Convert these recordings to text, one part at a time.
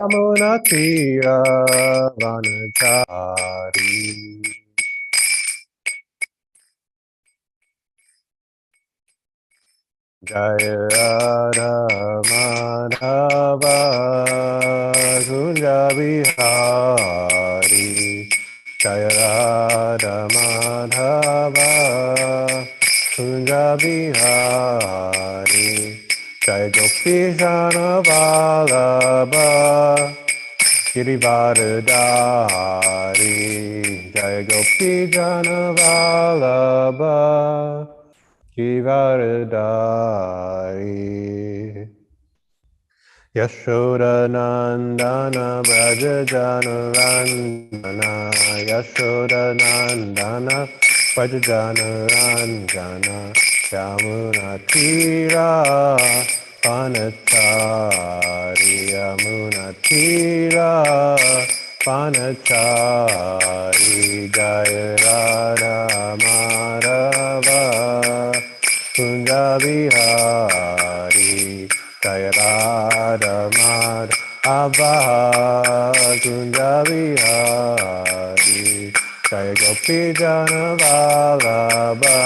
Yamunatira Vanachari. Jaya Radha Madhava Kunja Bihari. Jaya Radha Madhava Kunja Bihari. Jaya Gopi Jana Vallabha Girivardhari. Jaya Gopi Jana Vallabha Girivardhari. Yashoda Nandana Braja Jana Randana. Yashoda Nandana Braja Jana Randana. Yamuna Tira Panachari. Yamuna Tira Panachari. Jaya Radha Madhava Kunja Bihari. Jaya Radha Madhava Kunja Bihari. Jaya Gopi Jana Vallabha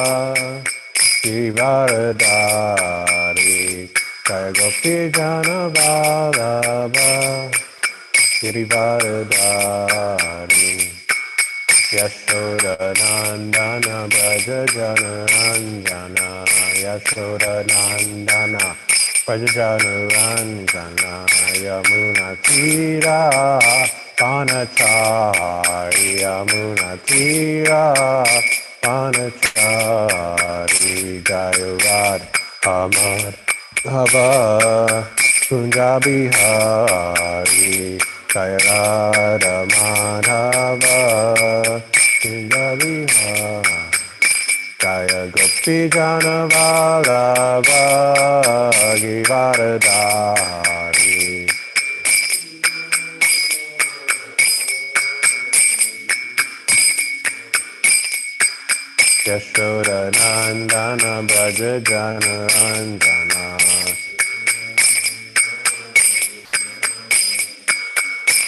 Girivardhari. Jaya Gopi Jana Vallabha Girivardhari. Yashoda Nandana Braja Jana Ranjana. Yashoda Nandana Braja Jana Ranjana. Yamuna Tira Panachari. Yamuna Tira Panachari. Jaya Radha Madhava Kunja Bihari. Jaya Radha Madhava Kunja Bihari. Jaya Gopi Jana Vallabha Girivardhari. Yashoda Nandana Braja Jana Ranjana.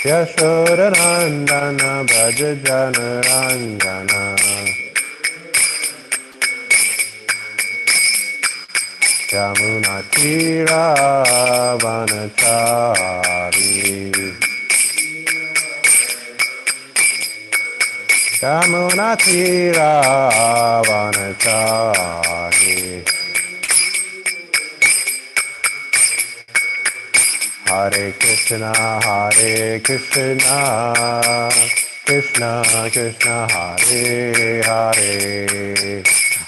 Yashoda Nandana Braja Jana Ranjana. Yamuna Tira Vanachari. Yamuna Tira Vanachari. Hare Krishna, Hare Krishna, Krishna Krishna, Hare Hare,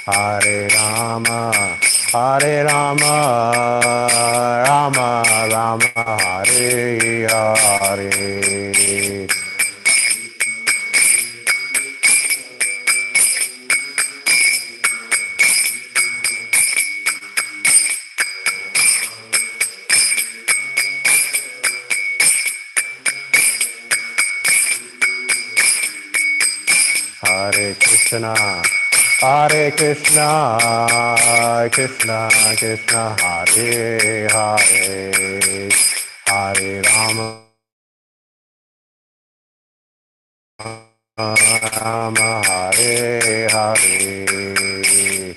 Hare Rama, Hare Rama, Rama Rama, Hare Hare. Hare Krishna, Hare Krishna, Krishna Krishna, Hare Hare, Hare Rama, Rama, Hare Hare.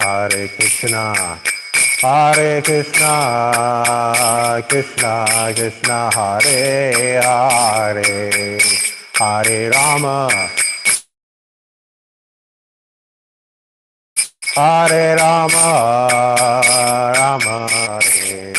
Hare Krishna, Hare Krishna, Krishna Krishna, Hare Hare, Hare Rama, Hare Rama, Rama Hare.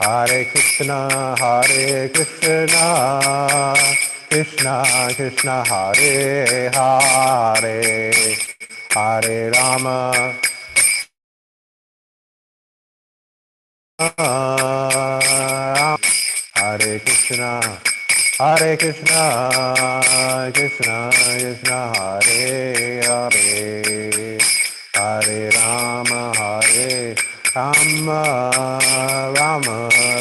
Hare Krishna, Hare Krishna, Krishna Krishna, Hare Hare, Hare Rama, Hare Krishna, Hare Krishna, Krishna Krishna, Hare Hare, Hare Rama, Rama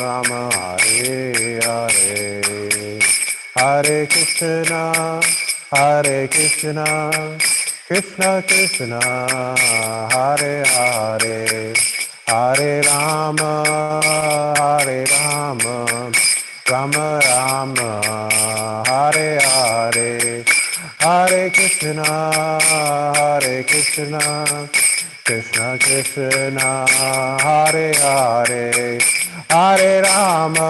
Rama, Hare Hare, Hare Krishna, Hare Krishna, Krishna Krishna, Hare Hare, Hare Rama, Rama Rama, Hare Hare, Hare Krishna, Krishna Krishna, Hare Hare, Hare Rama,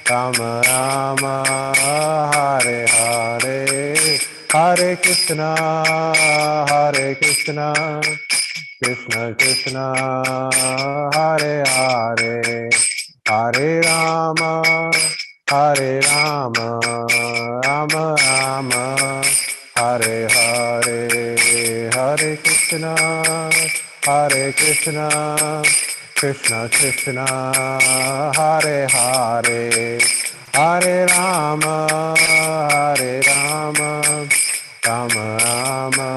Rama Rama, Hare Hare, Hare Krishna, Krishna Krishna, Hare Hare, Hare Rama, Rama Rama, Hare Hare, Hare Krishna, Krishna Krishna, Hare Hare, Hare Rama, Rama Rama,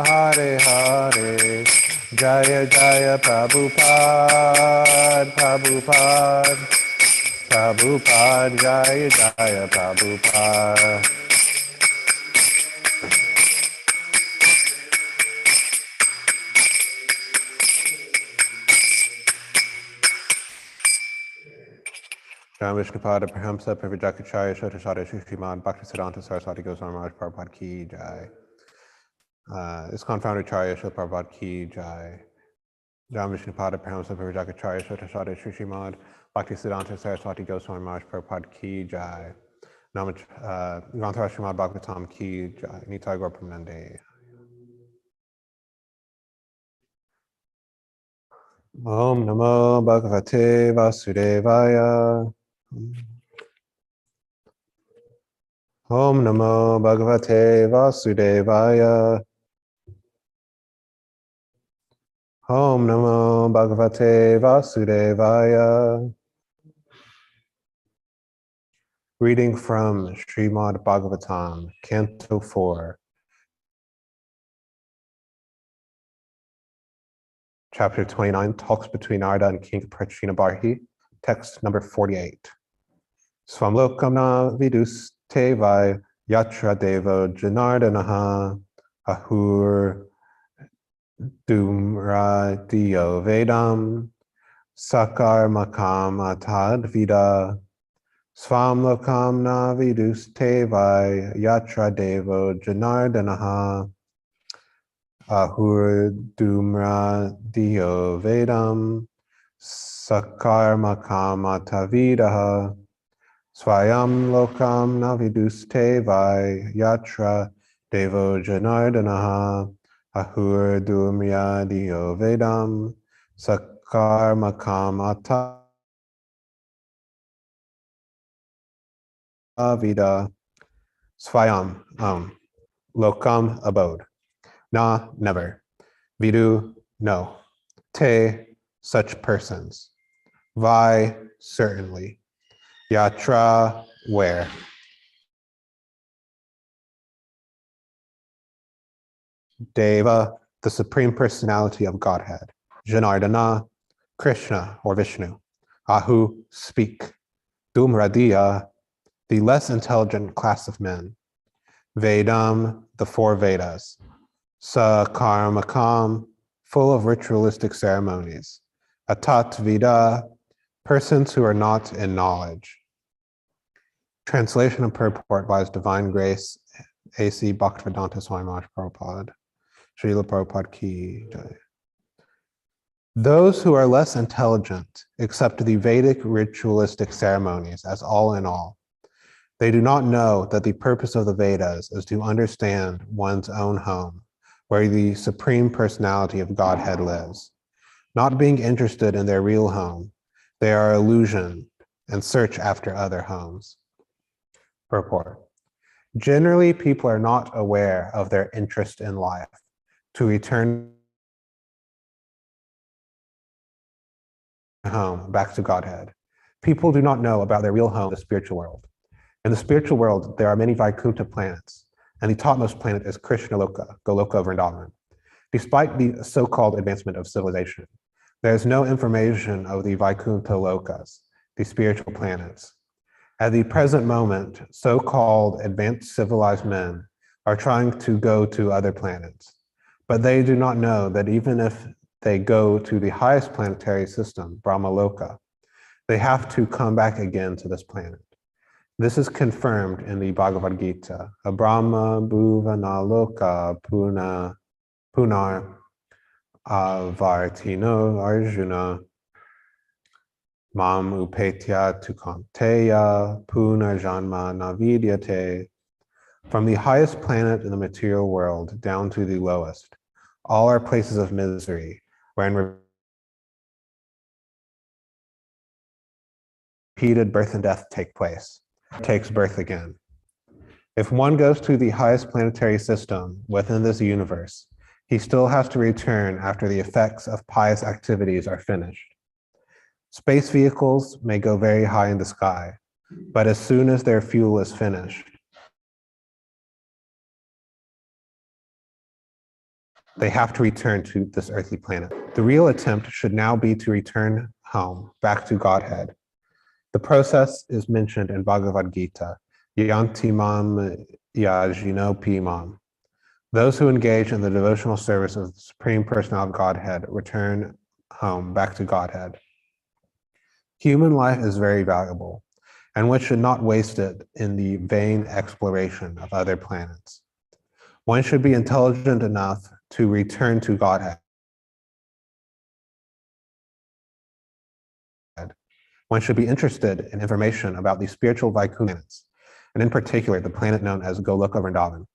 Hare Hare, Jaya Jaya Prabhupada, Prabhupada, Jaya Jaya Prabhupada. Ram Vishnupada Prahamsa Pravijakacharya Shotashada Srimad Bhaktisiddhanta Saraswati Goswami Maharaj Prabhupada Ki Jai. ISKCON founder Charya Srila Prabhupada Ki Jai. Ram Vishnupada Prahamsa Pravijakacharya Shotashada Srimad Bhaktisiddhanta Saraswati Goswami Maharaj Prabhupada Ki Jai. Granthara Srimad Bhagavatam Ki Jai. Nitai Gaur Premanande. Om Namo Bhagavate Vasudevaya. Om Namo Bhagavate Vasudevaya. Om Namo Bhagavate Vasudevaya. Reading from Srimad Bhagavatam, Canto 4, Chapter 29, Talks between Narada and King Prachinabarhi, text number 48. Swamlokamna vidus te vai yatra devo janardanaha ahur dumra dio vedam sakar makam atad vida swamlokamna vidus te vai yatra devo janardanaha ahur dumra dio vedam sakar makam atavidaha Swayam lokam naviduste vai yatra devo janardanaha ahur dumya dio vedam sakar makam atavida. Swayam, lokam, abode. Na, never. Vidu, no. Te, such persons. Vai, certainly. Yatra, where. Deva, the Supreme Personality of Godhead. Janardana, Krishna or Vishnu. Ahu, speak. Dhumradiya, the less intelligent class of men. Vedam, the four Vedas. Sakarmakam, full of ritualistic ceremonies. Atat Vida, persons who are not in knowledge. Translation and purport by His Divine Grace, A.C. Bhaktivedanta Swami Maharaj Prabhupada. Srila Prabhupada Ki Jai. Those who are less intelligent accept the Vedic ritualistic ceremonies as all in all. They do not know that the purpose of the Vedas is to understand one's own home, where the Supreme Personality of Godhead lives. Not being interested in their real home, they are illusioned and search after other homes. Purport. Generally, people are not aware of their interest in life, to return home back to Godhead. People do not know about their real home, the spiritual world. In the spiritual world, there are many Vaikuntha planets, and the topmost planet is Krishna Loka, Goloka Vrindavan. Despite the so-called advancement of civilization, there is no information of the Vaikuntha Lokas, the spiritual planets. At the present moment, so-called advanced civilized men are trying to go to other planets, but they do not know that even if they go to the highest planetary system, Brahmaloka, they have to come back again to this planet. This is confirmed in the Bhagavad Gita. Brahma bhuvana loka punar avartino arjuna mam upetya tukanteya punarjanma navidyate. From the highest planet in the material world down to the lowest, all are places of misery, wherein repeated birth and death take place, takes birth again. If one goes to the highest planetary system within this universe, he still has to return after the effects of pious activities are finished. Space vehicles may go very high in the sky, but as soon as their fuel is finished, they have to return to this earthly planet. The real attempt should now be to return home, back to Godhead. The process is mentioned in Bhagavad Gita, Yantimam Yajinopimam. Those who engage in the devotional service of the Supreme Personality of Godhead return home, back to Godhead. Human life is very valuable, and one should not waste it in the vain exploration of other planets. One should be intelligent enough to return to Godhead. One should be interested in information about the spiritual Vaikuntha, and in particular, the planet known as Goloka Vrindavan,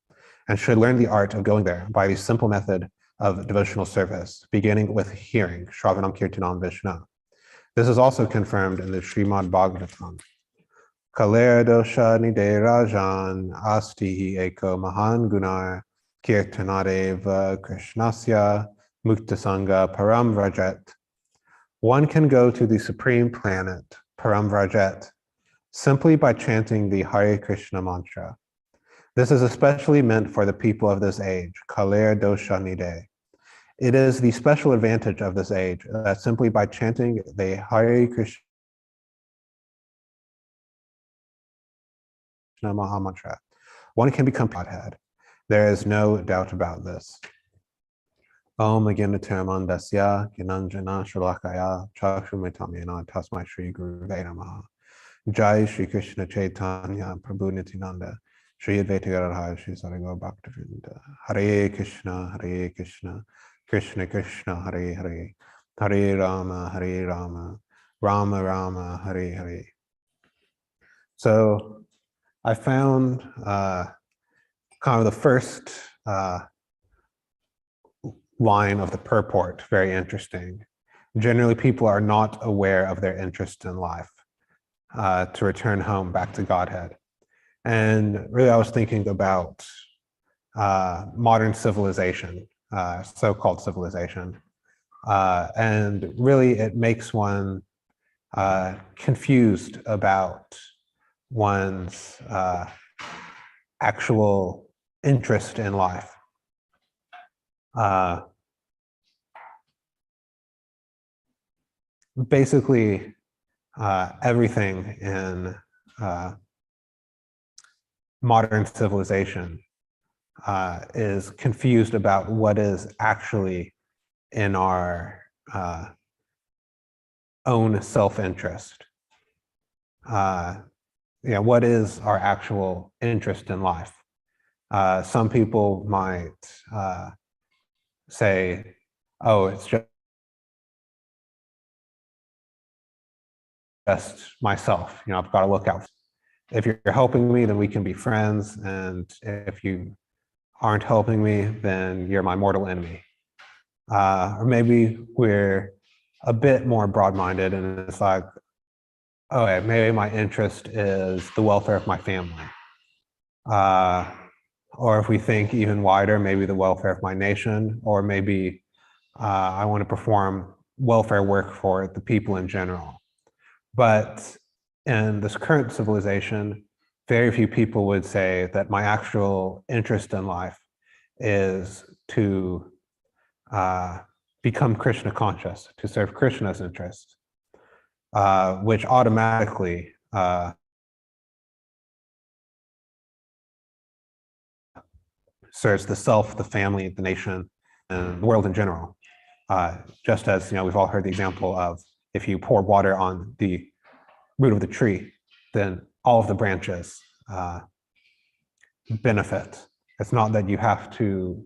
and should learn the art of going there by the simple method of devotional service, beginning with hearing, Shravanam Kirtanam Vishnu. This is also confirmed in the Srimad Bhagavatam. Kalera dosha nide rajan astihi eko mahan gunar kirtanadeva krishnasya muktasanga param vrajet. One can go to the supreme planet, Param Vrajet, simply by chanting the Hare Krishna mantra. This is especially meant for the people of this age, Kalera dosha nide. It is the special advantage of this age that simply by chanting the Hare Krishna Mahamantra, one can become Godhead. There is no doubt about this. Om Aginataram Dasya Ginanjana Shalakaya Chakshumitamyana Tasmai Shri Guru Namaha. Jai Shri Krishna Chaitanya Prabhu Nityananda Shri Advaita Gadadhar Shri Saraswati Bhaktivedanta. Hare Krishna Krishna Krishna Hare Hare, Hare Rama, Rama Rama, Hare Hare. So I found kind of the first line of the purport very interesting. Generally, people are not aware of their interest in life, to return home back to Godhead. And really, I was thinking about modern civilization, so-called civilization. And really, it makes one confused about one's actual interest in life. Basically, everything in modern civilization is confused about what is actually in our own self-interest. What is our actual interest in life? Some people might say, oh, it's just myself. I've got to look out. If you're helping me, then we can be friends. And if you aren't helping me, then you're my mortal enemy. Or maybe we're a bit more broad-minded and it's like, oh, maybe my interest is the welfare of my family. Or if we think even wider, maybe the welfare of my nation, or maybe I want to perform welfare work for the people in general. But in this current civilization, very few people would say that my actual interest in life is to become Krishna conscious, to serve Krishna's interests, which automatically serves the self, the family, the nation, and the world in general. Just as we've all heard the example of if you pour water on the root of the tree, then all of the branches benefit. It's not that you have to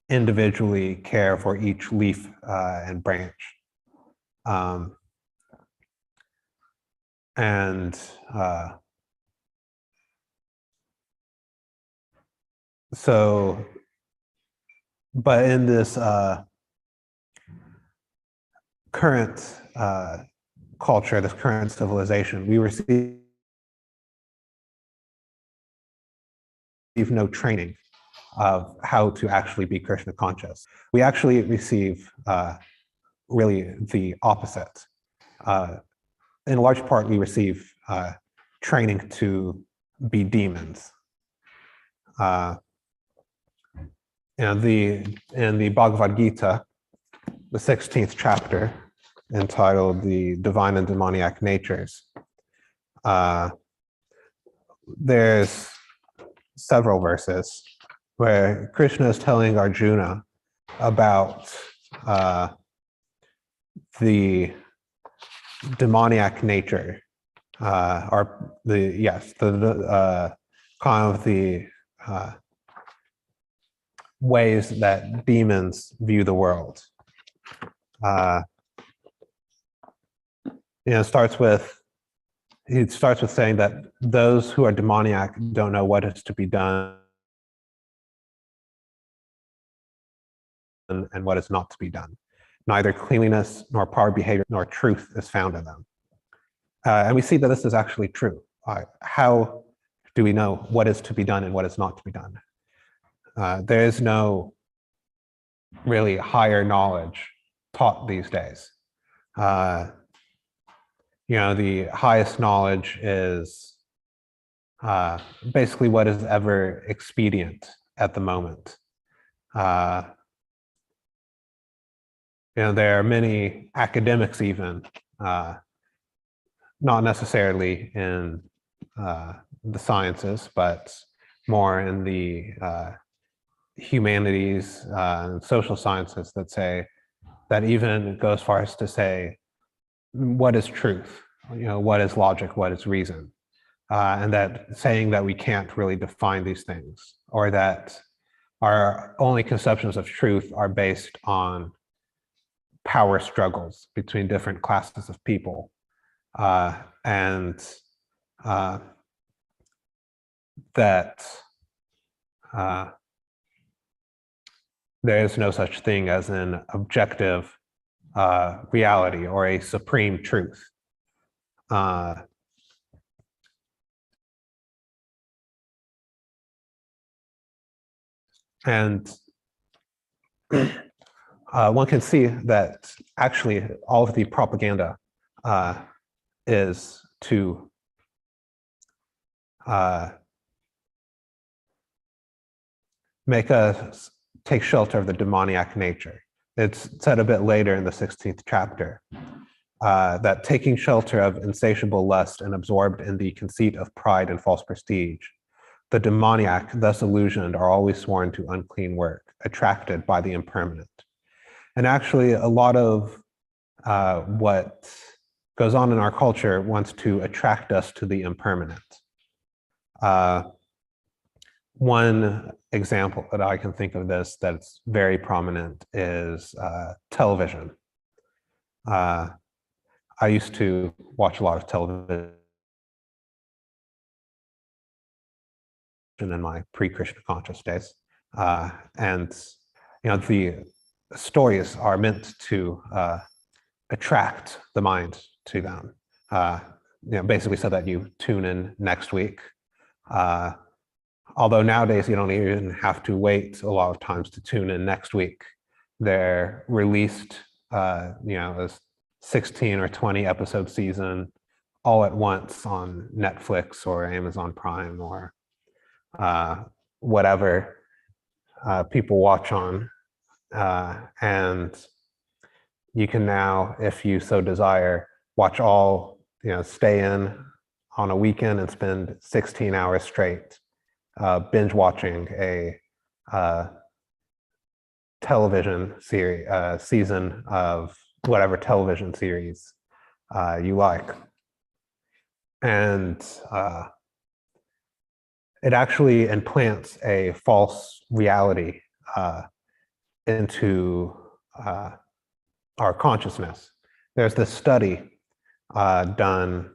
individually care for each leaf and branch. So, but in this current culture, this current civilization, we receive no training of how to actually be Krishna conscious. We actually receive really the opposite. In large part, we receive training to be demons. In the Bhagavad Gita, the 16th chapter, entitled The Divine and Demoniac Natures, there's several verses where Krishna is telling Arjuna about the demoniac nature, or the kind of the ways that demons view the world. He starts with saying that those who are demoniac don't know what is to be done and what is not to be done. Neither cleanliness nor proper behavior nor truth is found in them. And we see that this is actually true. How do we know what is to be done and what is not to be done? There is no really higher knowledge taught these days. The highest knowledge is basically what is ever expedient at the moment. There are many academics even, not necessarily in the sciences, but more in the humanities and social sciences that say that even go as far as to say what is truth, what is logic, what is reason, and that saying that we can't really define these things, or that our only conceptions of truth are based on power struggles between different classes of people, and that there is no such thing as an objective reality or a supreme truth. And one can see that actually all of the propaganda is to make us take shelter of the demoniac nature. It's said a bit later in the 16th chapter that taking shelter of insatiable lust and absorbed in the conceit of pride and false prestige, the demoniac, thus illusioned, are always sworn to unclean work, attracted by the impermanent. And actually, a lot of what goes on in our culture wants to attract us to the impermanent. One example that I can think of this that's very prominent is television. I used to watch a lot of television in my pre-Krishna conscious days, and the stories are meant to attract the mind to them. Basically, so that you tune in next week. Although nowadays you don't even have to wait a lot of times to tune in next week. They're released a 16 or 20 episode season all at once on Netflix or Amazon Prime or whatever people watch on. And you can now, if you so desire, watch all, stay in on a weekend and spend 16 hours straight binge watching a television series, season of whatever television series you like. And it actually implants a false reality into our consciousness. There's this study done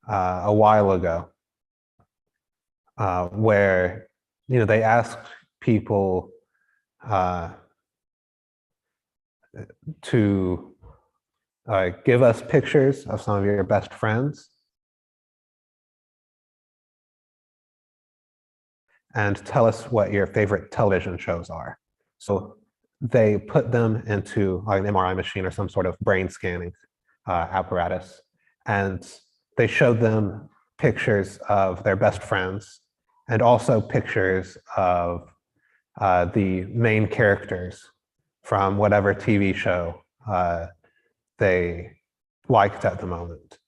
a while ago where they asked people to give us pictures of some of your best friends and tell us what your favorite television shows are. So they put them into an MRI machine or some sort of brain scanning apparatus, and they showed them pictures of their best friends and also pictures of the main characters from whatever TV show they liked at the moment.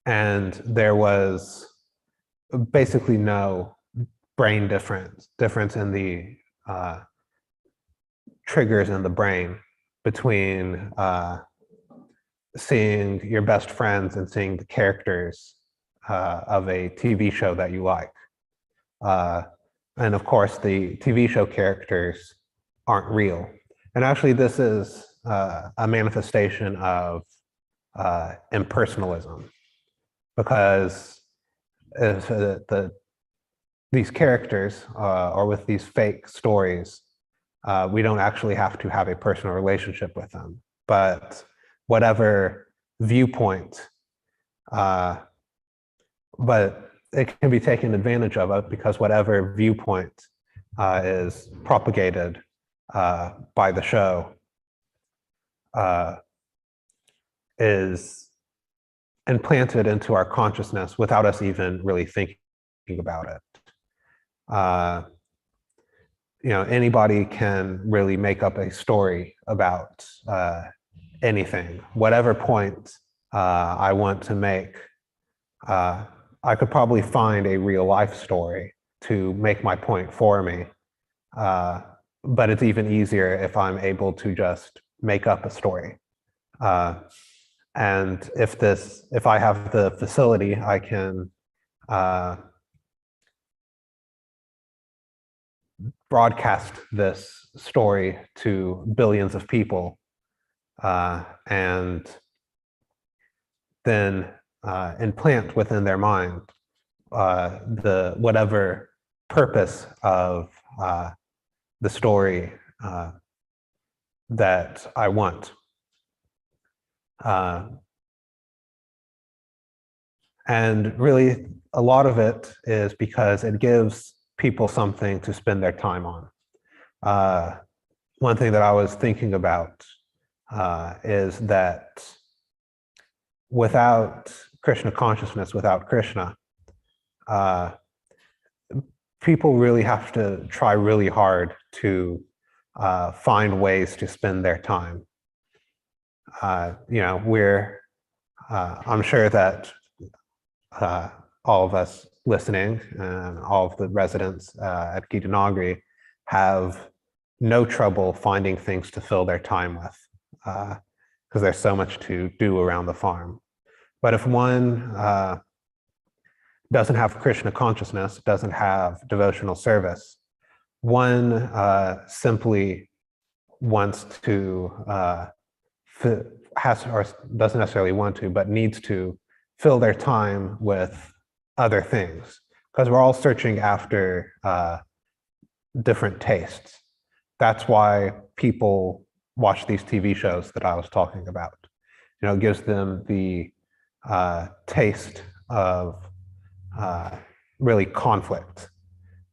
And there was basically no brain difference in the triggers in the brain between seeing your best friends and seeing the characters of a TV show that you like. And of course, the TV show characters aren't real. And actually, this is a manifestation of impersonalism, because if these characters or with these fake stories, we don't actually have to have a personal relationship with them. But whatever viewpoint, but it can be taken advantage of because whatever viewpoint is propagated by the show is implanted into our consciousness without us even really thinking about it. Anybody can really make up a story about anything. Whatever point I want to make, I could probably find a real life story to make my point for me. But it's even easier if I'm able to just make up a story. And if I have the facility, I can broadcast this story to billions of people, and then implant within their mind the whatever purpose of the story that I want. And really, a lot of it is because it gives people something to spend their time on. One thing that I was thinking about is that without Krishna consciousness, without Krishna, people really have to try really hard to find ways to spend their time. I'm sure that all of us listening and all of the residents at Gitanagri have no trouble finding things to fill their time with, because there's so much to do around the farm. But if one doesn't have Krishna consciousness, doesn't have devotional service, one simply wants to, or doesn't necessarily want to, but needs to fill their time with other things, because we're all searching after different tastes. That's why people watch these TV shows that I was talking about. It gives them the taste of really conflict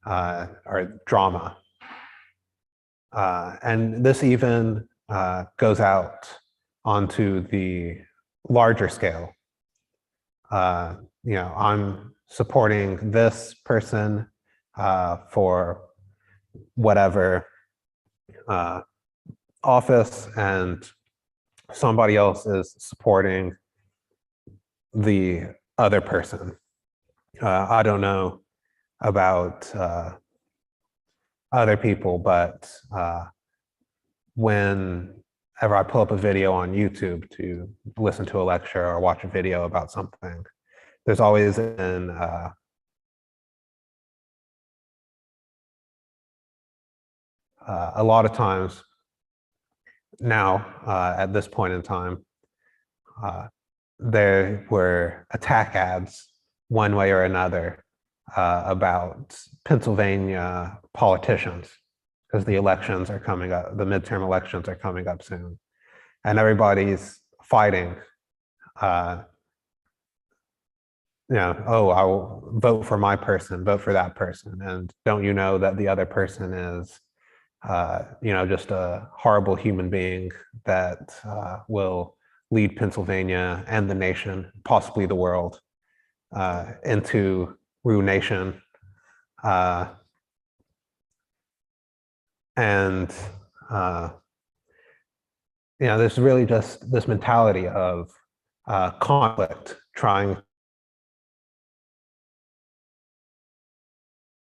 or drama. And this even goes out onto the larger scale. I'm supporting this person for whatever office, and somebody else is supporting the other person. I don't know about other people, but whenever I pull up a video on YouTube to listen to a lecture or watch a video about something, there's always been a lot of times now, at this point in time, there were attack ads one way or another about Pennsylvania politicians, because the elections are coming up, the midterm elections are coming up soon, and everybody's fighting. Oh, I'll vote for my person, vote for that person, and don't you know that the other person is, just a horrible human being that will lead Pennsylvania and the nation, possibly the world, into ruination. There's really just this mentality of conflict, trying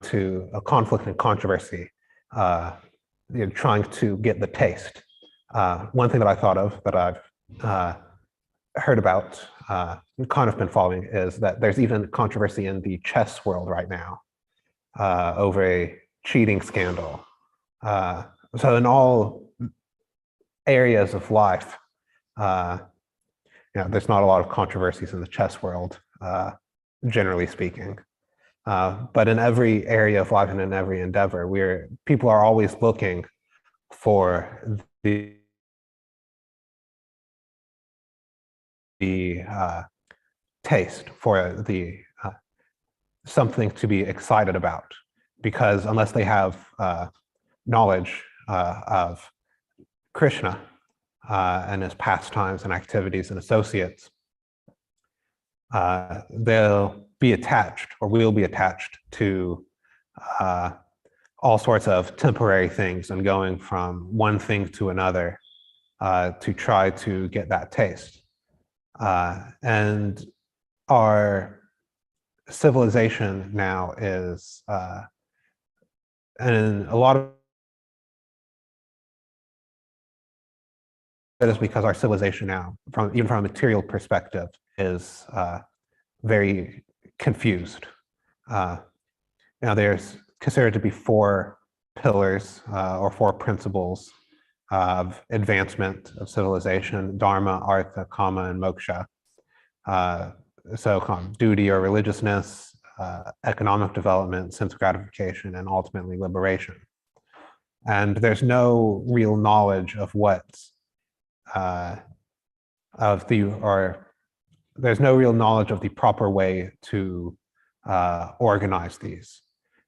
to a conflict and controversy, trying to get the taste. One thing that I thought of that I've heard about, kind of been following, is that there's even controversy in the chess world right now over a cheating scandal. So in all areas of life, there's not a lot of controversies in the chess world, generally speaking. But in every area of life and in every endeavor, people are always looking for the taste, for the something to be excited about, because unless they have knowledge of Krishna and his pastimes and activities and associates, they'll be attached, or will be attached to all sorts of temporary things and going from one thing to another to try to get that taste. And our civilization now is, and a lot of it is because our civilization now, even from a material perspective, is very confused. There's considered to be 4 pillars or 4 principles of advancement of civilization: dharma, artha, kama, and moksha. So duty or religiousness, economic development, sense gratification, and ultimately liberation. And there's no real knowledge of there's no real knowledge of the proper way to organize these.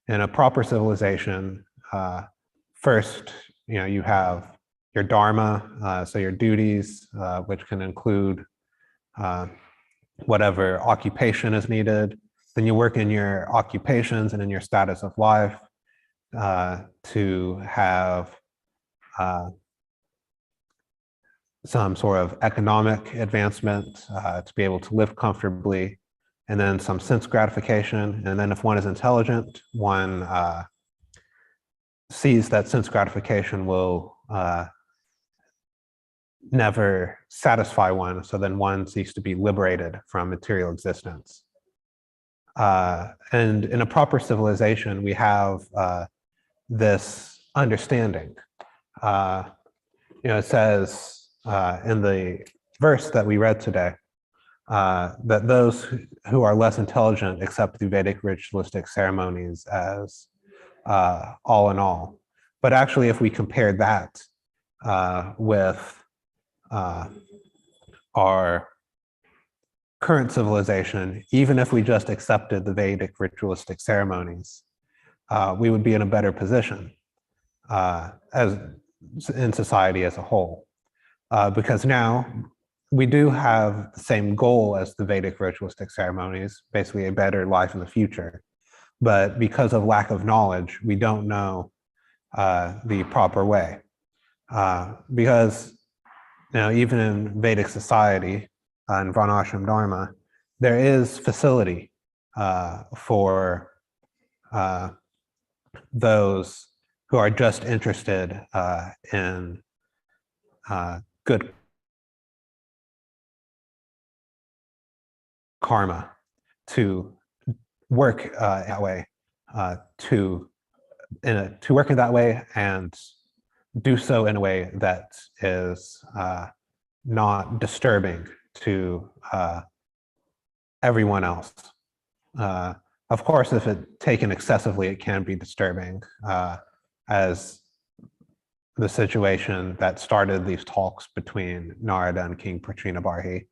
In a proper civilization, first, you have your dharma, so your duties, which can include whatever occupation is needed. Then you work in your occupations and in your status of life to have some sort of economic advancement, to be able to live comfortably, and then some sense gratification. And then if one is intelligent, one sees that sense gratification will never satisfy one, so then one seeks to be liberated from material existence. And in a proper civilization, we have this understanding. It says in the verse that we read today, that those who are less intelligent accept the Vedic ritualistic ceremonies as all in all. But actually, if we compare that with our current civilization, even if we just accepted the Vedic ritualistic ceremonies, we would be in a better position. as in society as a whole. Because now we do have the same goal as the Vedic ritualistic ceremonies, basically a better life in the future. But because of lack of knowledge, we don't know the proper way. Because even in Vedic society, in Varnashram Dharma, there is facility for those who are just interested in good karma to work that way, to work in that way and do so in a way that is not disturbing to everyone else. Of course, if it's taken excessively, it can be disturbing, as the situation that started these talks between Narada and King Prachinabarhi.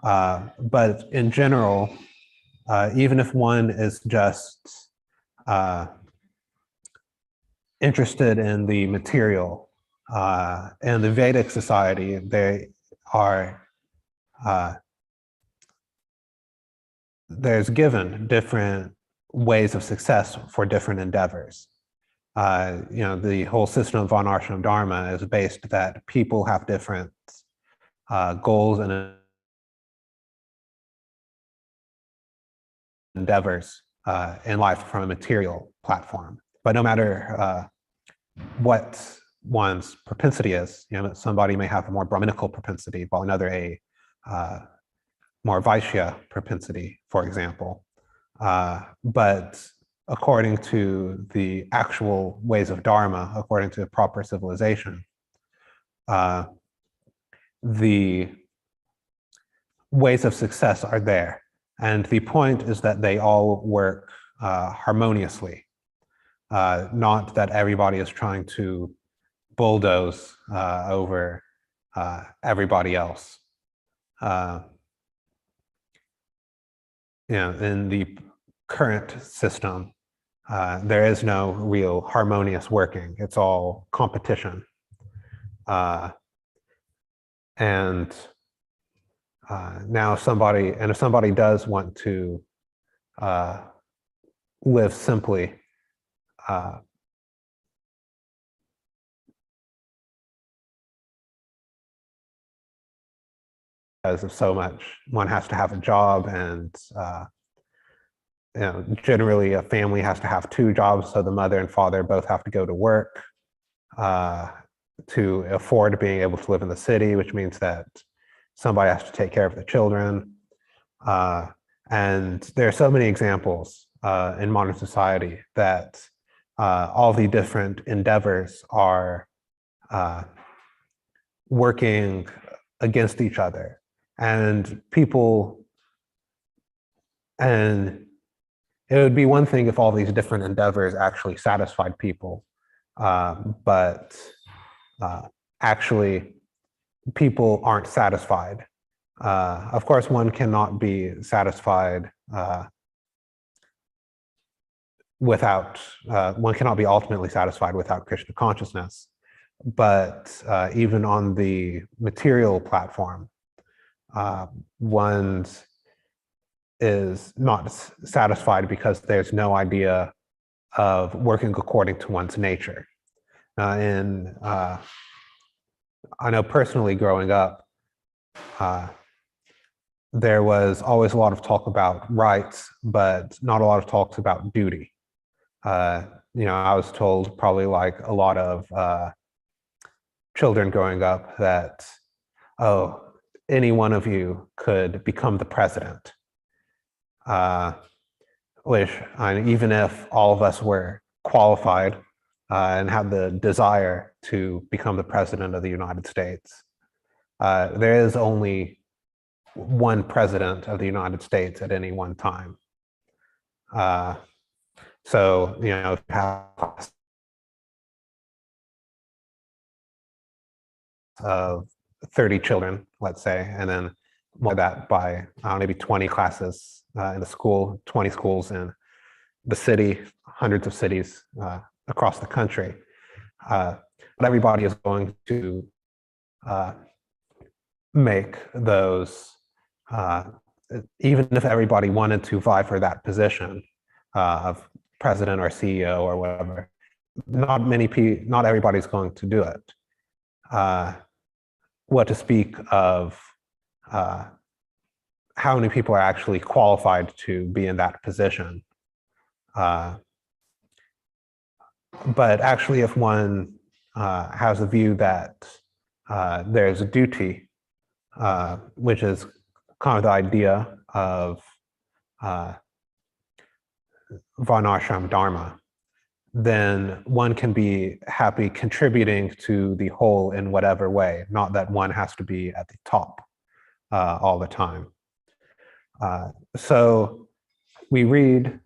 But in general, even if one is just interested in the material, in the Vedic society, they are there's given different ways of success for different endeavors. The whole system of Varnashram Dharma is based that people have different goals and endeavors in life from a material platform. But no matter what one's propensity is, somebody may have a more Brahminical propensity, while another a more Vaishya propensity, for example. But according to the actual ways of Dharma, according to proper civilization, the ways of success are there. And the point is that they all work harmoniously, not that everybody is trying to bulldoze over everybody else. In the current system, there is no real harmonious working. It's all competition. And now if somebody does want to live simply, because of so much, one has to have a job, and generally a family has to have two jobs, so the mother and father both have to go to work to afford being able to live in the city, which means that somebody has to take care of the children. And there are so many examples in modern society that all the different endeavors are working against each other. And it would be one thing if all these different endeavors actually satisfied people, but actually people aren't satisfied. Of course, one cannot be satisfied one cannot be ultimately satisfied without Krishna consciousness. But even on the material platform, one is not satisfied because there's no idea of working according to one's nature. I know personally growing up, there was always a lot of talk about rights, but not a lot of talks about duty. I was told, probably like a lot of children growing up, that, oh, any one of you could become the president. Which, even if all of us were qualified and had the desire to become the president of the United States, there is only one president of the United States at any one time. So, if you have of 30 children, let's say, and then multiply that by maybe 20 classes in the school, 20 schools in the city, hundreds of cities across the country. Not everybody is going to make those, even if everybody wanted to vie for that position of president or CEO or whatever, not everybody's going to do it. What to speak of how many people are actually qualified to be in that position. But actually, if one has a view that there's a duty, which is kind of the idea of Varnashram Dharma, then one can be happy contributing to the whole in whatever way, not that one has to be at the top all the time. So we read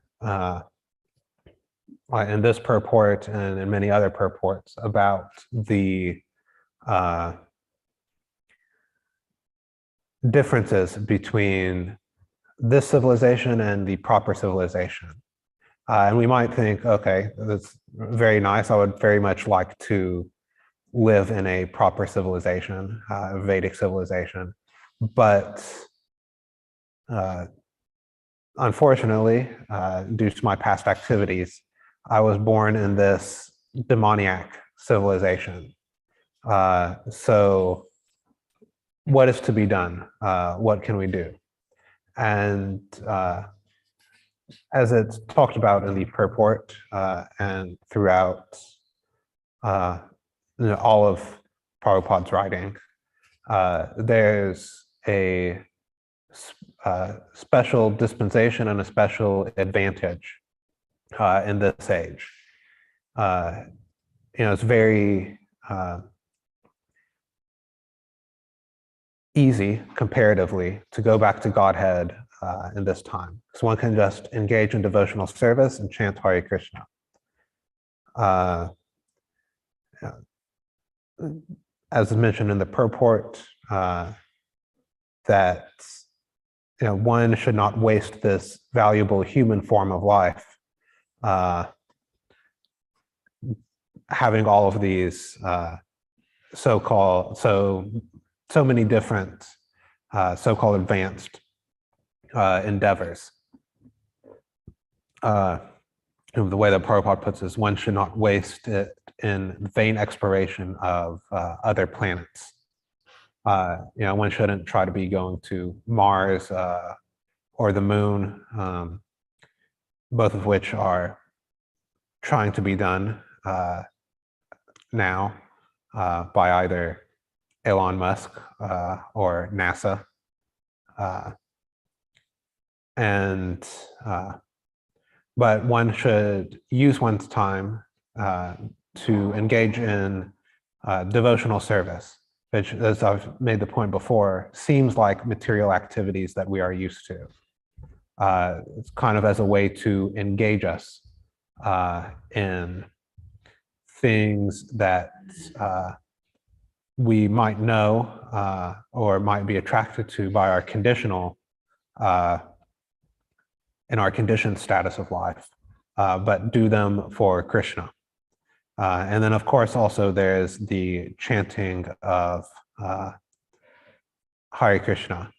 in this purport and in many other purports about the differences between this civilization and the proper civilization. And we might think, okay, that's very nice. I would very much like to live in a proper civilization, a Vedic civilization. But unfortunately, due to my past activities, I was born in this demoniac civilization. So what is to be done? What can we do? And as it's talked about in the purport and throughout all of Prabhupada's writing, there's a special dispensation and a special advantage in this age. It's very easy comparatively to go back to Godhead in this time. So one can just engage in devotional service and chant Hare Krishna. As mentioned in the purport, that one should not waste this valuable human form of life having all of these so many different so-called advanced endeavors. The way that Prabhupada puts it is one should not waste it in vain exploration of other planets. One shouldn't try to be going to Mars or the moon, both of which are trying to be done now by either Elon Musk or NASA. But one should use one's time to engage in devotional service, which, as I've made the point before, seems like material activities that we are used to. It's kind of as a way to engage us in things that we might know or might be attracted to by our conditional in our conditioned status of life, but do them for Krishna. And then, of course, also there's the chanting of Hare Krishna,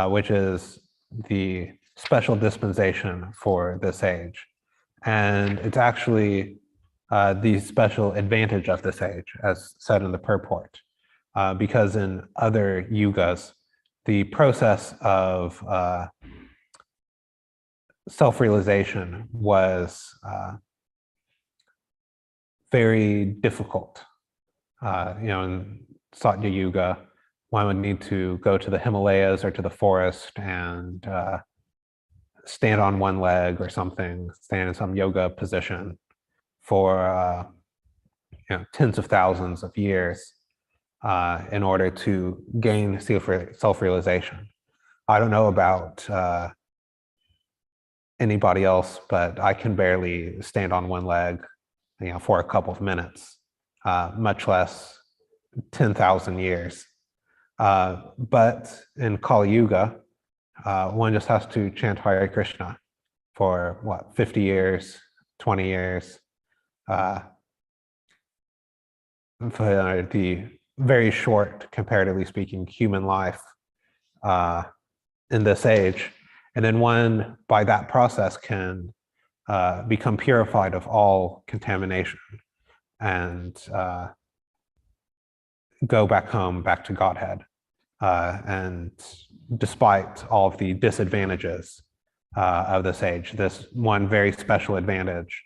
which is the special dispensation for this age. And it's actually the special advantage of this age, as said in the purport, because in other yugas, the process of self-realization was very difficult. In Satya Yuga, one would need to go to the Himalayas or to the forest and stand on one leg or something, stand in some yoga position for tens of thousands of years in order to gain self-realization. I don't know about anybody else, but I can barely stand on one leg, for a couple of minutes, much less 10,000 years. But in Kali Yuga, one just has to chant Hare Krishna for 50 years, 20 years, the very short, comparatively speaking, human life in this age. And then one, by that process, can become purified of all contamination and go back home, back to Godhead. And despite all of the disadvantages of this age, this one very special advantage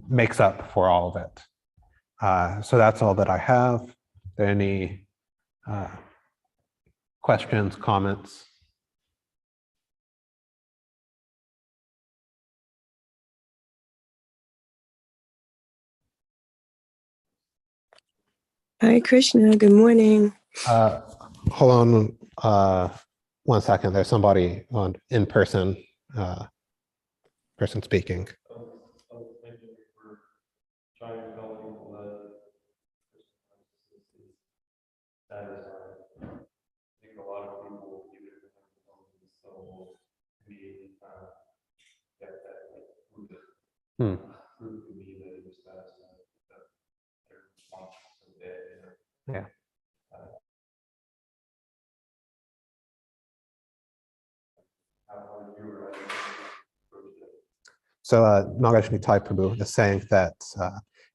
makes up for all of it. So that's all that I have. Are there any questions, comments? Hi, Krishna. Good morning. Hold on 1 second. There's somebody on in person, person speaking. Trying to tell people that satisfied. I think a lot of people, even if they so be get that prove to me that it was satisfied. That their response so bad. Yeah. So Nagarjuna Prabhu is saying that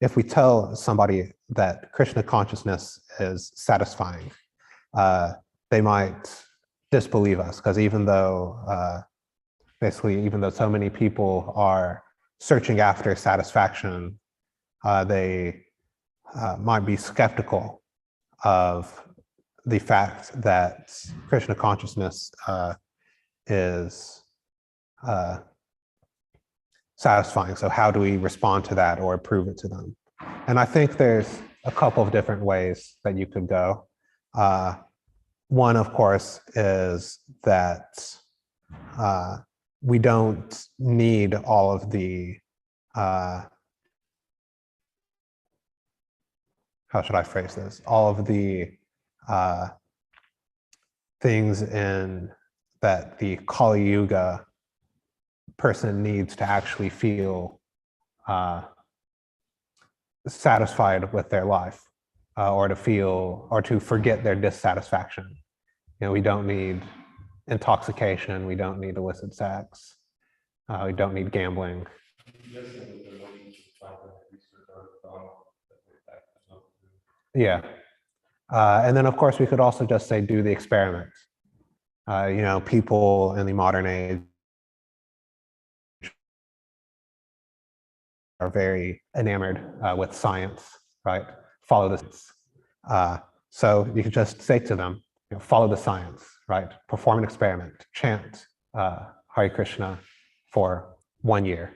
if we tell somebody that Krishna consciousness is satisfying, they might disbelieve us, because even though even though so many people are searching after satisfaction, they might be skeptical of the fact that Krishna consciousness is satisfying. So how do we respond to that or prove it to them? And I think there's a couple of different ways that you could go. One, of course, is that we don't need all of the, how should I phrase this? All of the things in that the Kali Yuga person needs to actually feel satisfied with their life, or to feel or to forget their dissatisfaction. You know, we don't need intoxication, we don't need illicit sex, we don't need gambling. Yeah. And then of course we could also just say do the experiment. You know, people in the modern age are very enamored with science, right? Follow this. So you could just say to them, you know, follow the science, right? Perform an experiment, chant Hare Krishna for 1 year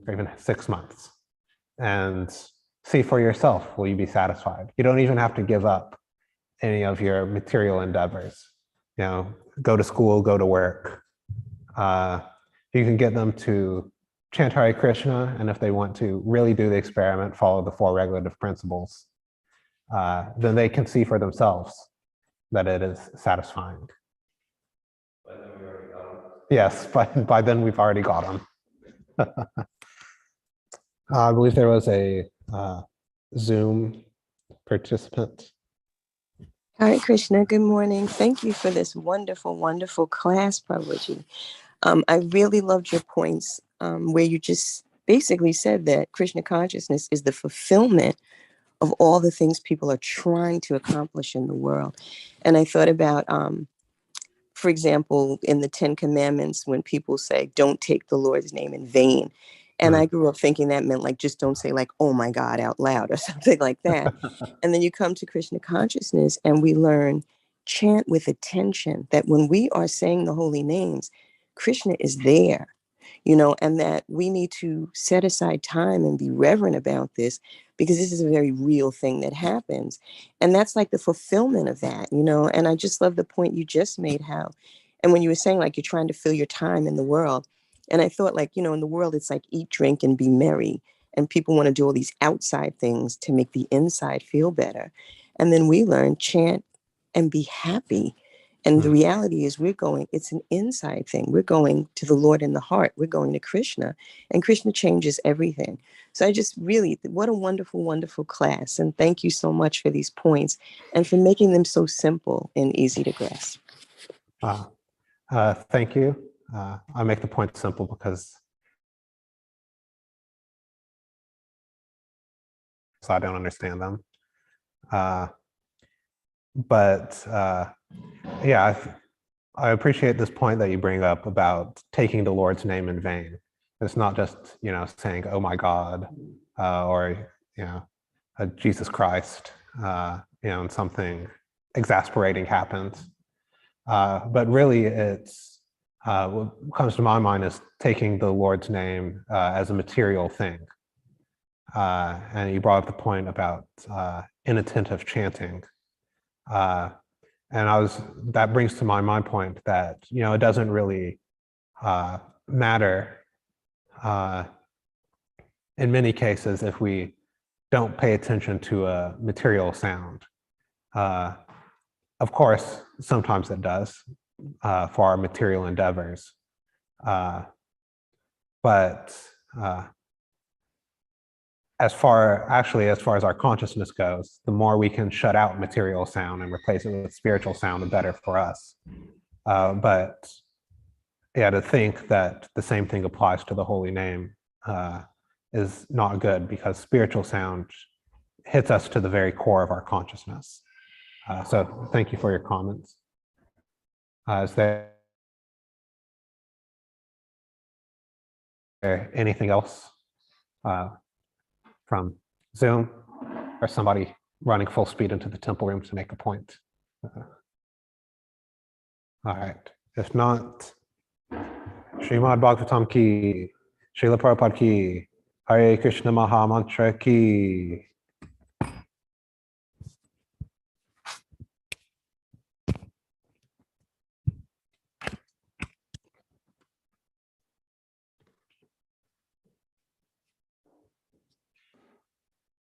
or even 6 months, and see for yourself, will you be satisfied? You don't even have to give up any of your material endeavors. You know, go to school, go to work. You can get them to chant Hare Krishna, and if they want to really do the experiment, follow the 4 regulative principles, then they can see for themselves that it is satisfying. But then we already got them. Yes, but by then we've already got them. I believe there was a Zoom participant. Hi, Krishna. Good morning. Thank you for this wonderful, wonderful class, Prabhuji. I really loved your points where you just basically said that Krishna consciousness is the fulfillment of all the things people are trying to accomplish in the world. And I thought about, for example, in the 10 Commandments, when people say, don't take the Lord's name in vain. And I grew up thinking that meant like, just don't say like, oh my God, out loud or something like that. And then you come to Krishna consciousness and we learn chant with attention, that when we are saying the holy names, Krishna is there, you know, and that we need to set aside time and be reverent about this, because this is a very real thing that happens. And that's like the fulfillment of that, you know. And I just love the point you just made, how, and when you were saying like you're trying to fill your time in the world. And I thought, like, you know, in the world, it's like eat, drink, and be merry. And people want to do all these outside things to make the inside feel better. And then we learn chant and be happy. And the reality is it's an inside thing. We're going to the Lord in the heart. We're going to Krishna, and Krishna changes everything. So I just really, what a wonderful, wonderful class. And thank you so much for these points and for making them so simple and easy to grasp. Thank you. I make the point simple because I don't understand them. Yeah, I appreciate this point that you bring up about taking the Lord's name in vain. It's not just, saying, oh my God, or, Jesus Christ, and something exasperating happens. But really it's, what comes to my mind is taking the Lord's name as a material thing. And you brought up the point about inattentive chanting. And that brings to my mind point that, it doesn't really matter in many cases if we don't pay attention to a material sound. Of course, sometimes it does for our material endeavors. But as far as our consciousness goes, the more we can shut out material sound and replace it with spiritual sound, the better for us. But yeah, to think that the same thing applies to the holy name is not good, because spiritual sound hits us to the very core of our consciousness. So thank you for your comments. Is there anything else from Zoom, or somebody running full speed into the temple room to make a point? All right, if not, Srimad Bhagavatam ki, Srila Prabhupada ki, Hare Krishna Maha Mantra ki.